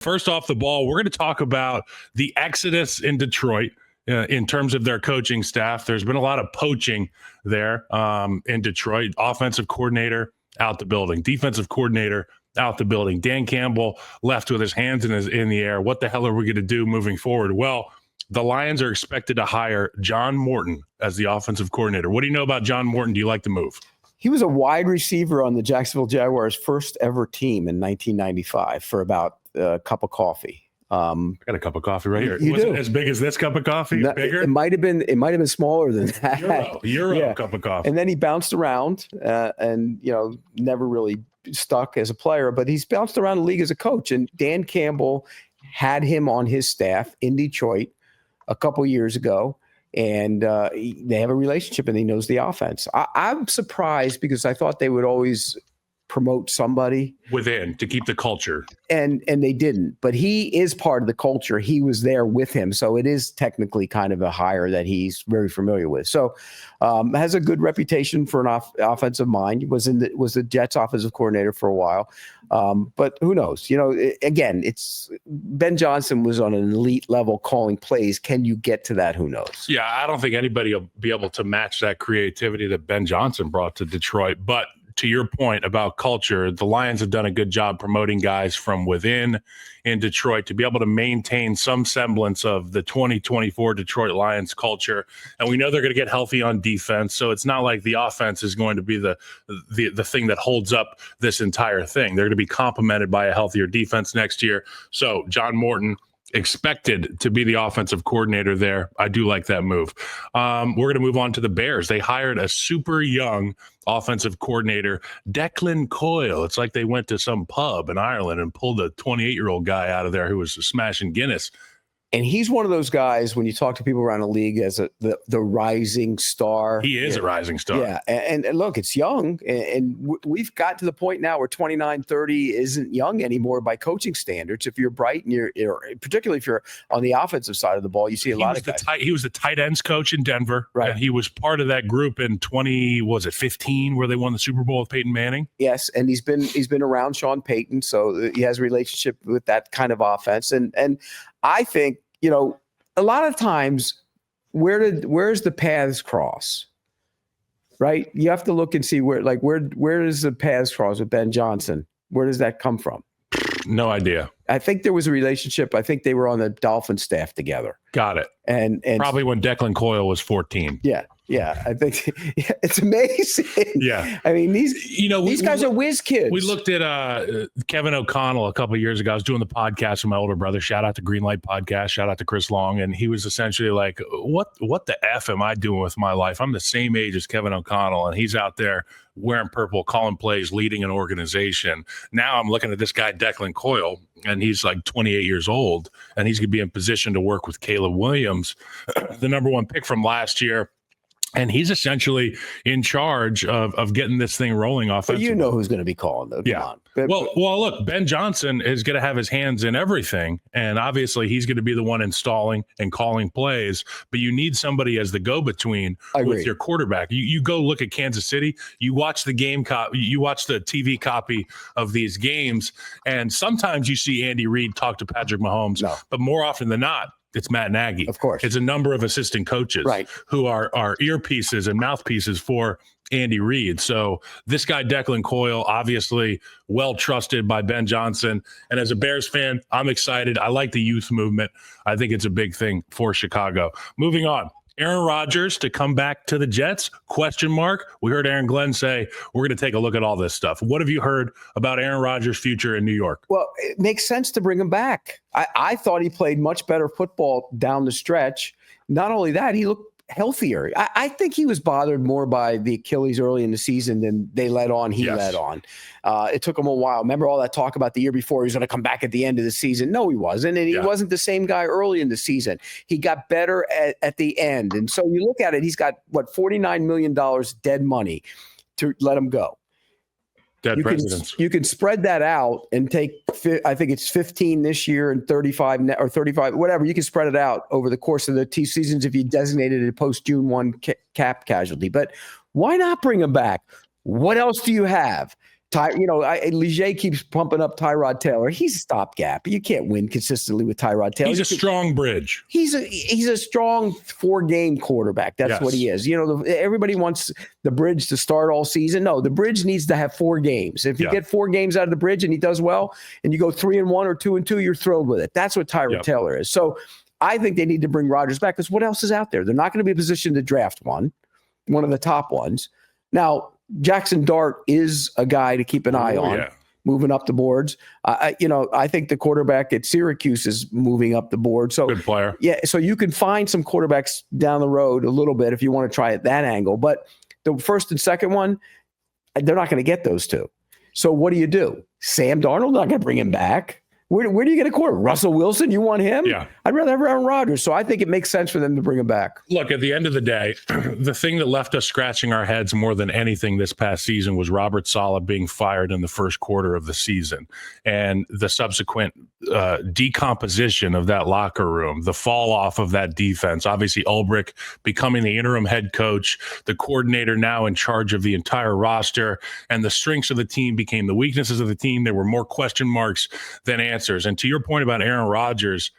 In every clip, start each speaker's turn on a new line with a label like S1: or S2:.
S1: First off the ball, we're going to talk about the exodus in Detroit in terms of their coaching staff. There's been a lot of poaching there in Detroit. Offensive coordinator out the building. Defensive coordinator out the building. Dan Campbell left with his hands in the air. What the hell are we going to do moving forward? Well, the Lions are expected to hire John Morton as the offensive coordinator. What do you know about John Morton? Do you like the move?
S2: He was a wide receiver on the Jacksonville Jaguars' first ever team in 1995 for about a cup of coffee.
S1: I got a cup of coffee right here.
S2: You
S1: Was
S2: do.
S1: it as big as this cup of coffee?
S2: No,
S1: bigger?
S2: It might have been smaller than that.
S1: Euro cup of coffee.
S2: And then he bounced around and never really stuck as a player, but he's bounced around the league as a coach. And Dan Campbell had him on his staff in Detroit a couple years ago. And they have a relationship and he knows the offense. I'm surprised because I thought they would always promote somebody
S1: within to keep the culture.
S2: And they didn't. But he is part of the culture. He was there with him. So it is technically kind of a hire that he's very familiar with. So has a good reputation for an offensive mind. Was the Jets offensive coordinator for a while. But who knows? Again, it's Ben Johnson was on an elite level calling plays. Can you get to that? Who knows?
S1: Yeah, I don't think anybody will be able to match that creativity that Ben Johnson brought to Detroit. But to your point about culture, the Lions have done a good job promoting guys from within in Detroit to be able to maintain some semblance of the 2024 Detroit Lions culture. And we know they're going to get healthy on defense. So it's not like the offense is going to be the thing that holds up this entire thing. They're going to be complemented by a healthier defense next year. So John Morton expected to be the offensive coordinator there. I do like that move. We're going to move on to the Bears. They hired a super young offensive coordinator, Declan Coyle. It's like they went to some pub in Ireland and pulled a 28-year-old guy out of there who was smashing Guinness.
S2: And he's one of those guys when you talk to people around the league as the rising star.
S1: He is a rising star.
S2: Yeah. And look, it's young. And we've got to the point now where 29, 30 isn't young anymore by coaching standards. If you're bright and you're particularly if you're on the offensive side of the ball, you see a lot of guys.
S1: He was the tight ends coach in Denver.
S2: Right.
S1: And he was part of that group in 2015 where they won the Super Bowl with Peyton Manning.
S2: Yes. And he's been around Sean Payton. So he has a relationship with that kind of offense. And I think, a lot of times, where's the paths cross, right? You have to look and see where does the paths cross with Ben Johnson? Where does that come from?
S1: No idea.
S2: I think there was a relationship. I think they were on the Dolphins staff together.
S1: Got it.
S2: And
S1: probably when Declan Coyle was 14.
S2: Yeah. Yeah, I think it's amazing.
S1: Yeah,
S2: I mean these guys are whiz kids.
S1: We looked at Kevin O'Connell a couple of years ago. I was doing the podcast with my older brother. Shout out to Greenlight Podcast. Shout out to Chris Long, and he was essentially like, "What the f am I doing with my life? I'm the same age as Kevin O'Connell, and he's out there wearing purple, calling plays, leading an organization. Now I'm looking at this guy Declan Coyle, and he's like 28 years old, and he's going to be in position to work with Caleb Williams, the number one pick from last year." And he's essentially in charge of getting this thing rolling offensively.
S2: But you know who's going to be calling, though.
S1: Yeah. Well, look, Ben Johnson is going to have his hands in everything. And obviously, he's going to be the one installing and calling plays. But you need somebody as the go-between with your quarterback. You go look at Kansas City. You watch the game you watch the TV copy of these games. And sometimes you see Andy Reid talk to Patrick Mahomes. No. But more often than not, it's Matt Nagy.
S2: Of course.
S1: It's a number of assistant coaches who are earpieces and mouthpieces for Andy Reid. So this guy, Declan Coyle, obviously well trusted by Ben Johnson. And as a Bears fan, I'm excited. I like the youth movement. I think it's a big thing for Chicago. Moving on. Aaron Rodgers to come back to the Jets? Question mark. We heard Aaron Glenn say, we're going to take a look at all this stuff. What have you heard about Aaron Rodgers' future in New York?
S2: Well, it makes sense to bring him back. I thought he played much better football down the stretch. Not only that, he looked healthier. I think he was bothered more by the Achilles early in the season than they let on. He let on. It took him a while. Remember all that talk about the year before he was going to come back at the end of the season? No, he wasn't. And he wasn't the same guy early in the season. He got better at the end. And so you look at it, he's got, $49 million dead money to let him go. You can spread that out and take, I think it's 15 this year and 35 or 35, whatever. You can spread it out over the course of the two seasons if you designated a post-June 1 cap casualty. But why not bring him back? What else do you have? Leger keeps pumping up Tyrod Taylor. He's a stopgap. You can't win consistently with Tyrod Taylor.
S1: He's a strong bridge.
S2: He's a strong 4-game quarterback. That's what he is. Everybody wants the bridge to start all season. No, the bridge needs to have 4 games. If you get 4 games out of the bridge and he does well, and you go 3-1 or 2-2, you're thrilled with it. That's what Tyrod Taylor is. So I think they need to bring Rodgers back because what else is out there? They're not going to be in a position to draft one of the top ones. Now, Jackson Dart is a guy to keep an eye on, moving up the boards. I think the quarterback at Syracuse is moving up the board. So
S1: good player.
S2: Yeah, so you can find some quarterbacks down the road a little bit if you want to try at that angle. But the first and second one, they're not going to get those two. So what do? Sam Darnold, not going to bring him back. Where do you get a quarter? Russell Wilson, you want him?
S1: Yeah.
S2: I'd rather have Aaron Rodgers. So I think it makes sense for them to bring him back.
S1: Look, at the end of the day, the thing that left us scratching our heads more than anything this past season was Robert Saleh being fired in the first quarter of the season and the subsequent decomposition of that locker room, the fall off of that defense. Obviously, Ulbrich becoming the interim head coach, the coordinator now in charge of the entire roster, and the strengths of the team became the weaknesses of the team. There were more question marks than answers. And to your point about Aaron Rodgers,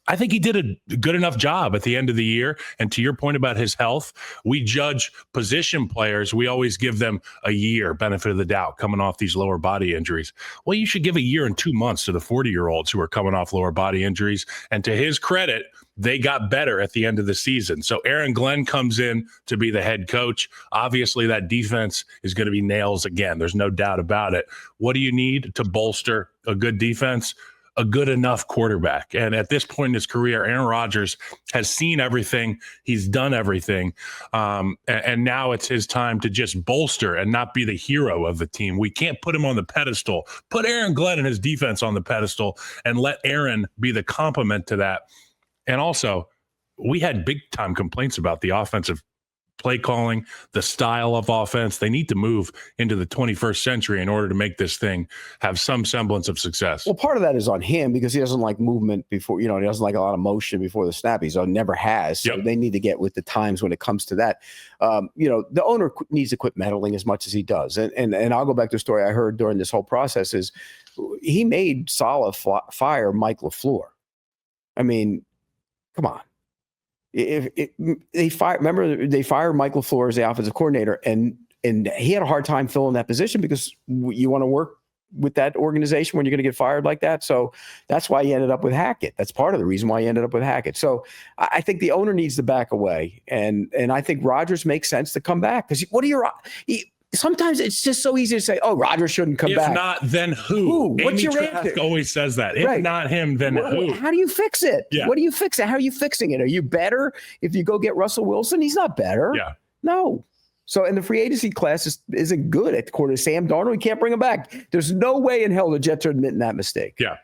S1: I think he did a good enough job at the end of the year. And to your point about his health, we judge position players. We always give them a year benefit of the doubt coming off these lower body injuries. Well, you should give a year and 2 months to the 40-year-olds who are coming off lower body injuries. And to his credit, they got better at the end of the season. So Aaron Glenn comes in to be the head coach. Obviously, that defense is going to be nails again. There's no doubt about it. What do you need to bolster a good defense? A good enough quarterback. And at this point in his career, Aaron Rodgers has seen everything. He's done everything. And now it's his time to just bolster and not be the hero of the team. We can't put him on the pedestal. Put Aaron Glenn and his defense on the pedestal and let Aaron be the complement to that. And also, we had big time complaints about the offensive play calling, the style of offense. They need to move into the 21st century in order to make this thing have some semblance of success.
S2: Well, part of that is on him because he doesn't like movement before, he doesn't like a lot of motion before the snap. He's never has. So they need to get with the times when it comes to that. The owner needs to quit meddling as much as he does. And I'll go back to a story I heard during this whole process is he made Saleh fire Mike LaFleur. I mean, come on. They fired Mike LaFleur as the offensive coordinator, and he had a hard time filling that position because you want to work with that organization when you're going to get fired like that. So that's why he ended up with Hackett. That's part of the reason why he ended up with Hackett. So I think the owner needs to back away, and I think Rodgers makes sense to come back because sometimes it's just so easy to say, "Oh, Rodgers shouldn't come back."
S1: If not, then who?
S2: What's your
S1: Trask
S2: answer?
S1: Always says that. If not him, then who?
S2: How do you fix it?
S1: Yeah.
S2: What do you fix it? How are you fixing it? Are you better if you go get Russell Wilson? He's not better.
S1: Yeah.
S2: No. So, and the free agency class isn't good at the quarter. Sam Darnold, we can't bring him back. There's no way in hell the Jets are admitting that mistake.
S1: Yeah.